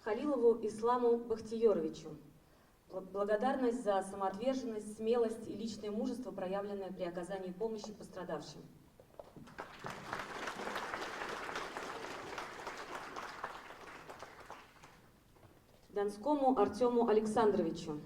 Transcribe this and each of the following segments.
Халилову Исламу Бахтиеровичу. Благодарность за самоотверженность, смелость и личное мужество, проявленное при оказании помощи пострадавшим. Донскому Артему Александровичу.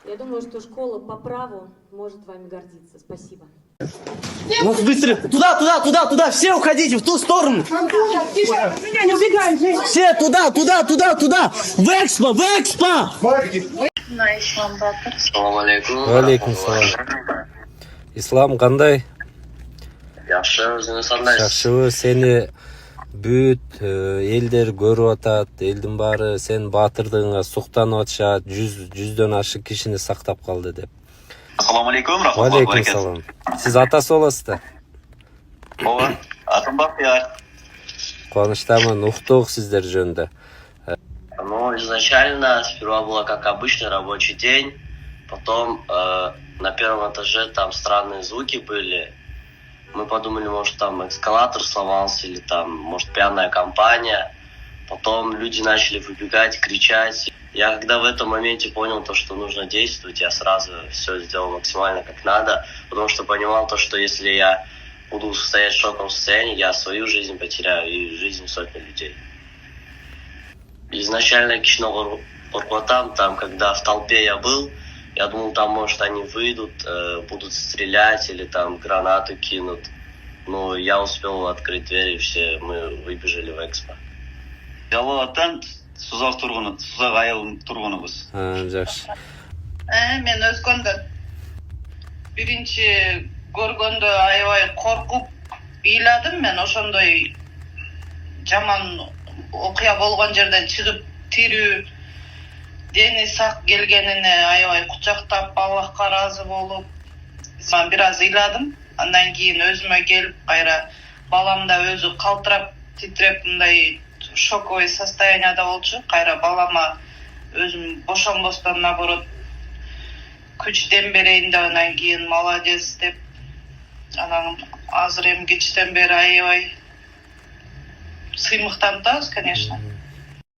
Я думаю, что школа по праву может вами гордиться. Спасибо. Ну, быстро! Туда! Все уходите в ту сторону! Не убегай! Все туда! В экспо! Салам алейкум. Алейкум салам. Ислам кандай? Жакшы, өзүңүз кандайсыз? Жакшыбы, сени бүт элдер көрүп атат, элдин баары сен баатырдыгыңа суктанып атышат, жүздөн ашык кишини сактап калды деп. Ассаламу алейкум, Алейкум салам. Сиз атасы болосуз да? Ооба, атым Бактияр. Кубанычтамын, уктук сиздер жөнүндө. Ну, изначально, сперва было как обычный рабочий день, потом на первом этаже там странные звуки были. Мы подумали, может там эскалатор сломался или там, может, пьяная компания. Потом люди начали выбегать, кричать. Я когда в этом моменте понял то, что нужно действовать, я сразу все сделал максимально как надо, потому что понимал то, что если я буду стоять в шоковом состоянии, я свою жизнь потеряю и жизнь сотни людей. Изначально Кичного Оркотам, там, когда в толпе я был, я думал, там, может, они выйдут, будут стрелять или там гранату кинут. Но я успел открыть дверь, и все мы выбежали в экспо. Жалауаттан Сузак айылынын тургунубуз. Жакшы. Мен Өзгөндөн. Биринчи көргөндө аябай коркуп ыйладым. Мен ошондой жаман окуя болгон жерден чыгып тирүү, дени сак келгенине аябай кучактап, Аллахка ыраазы болуп, бир аз ыйладым. Андан кийин өзүмө келип, кайра балам да өзү калтырап, титиреп, мындай шоковый состоянияда болчу. Кайра балама өзүм бошонбостон, наоборот, күч дем берейин деп, андан кийин молодец деп, анан азыр эми кечтен бери аябай сыймыктанып атабыз, конечно.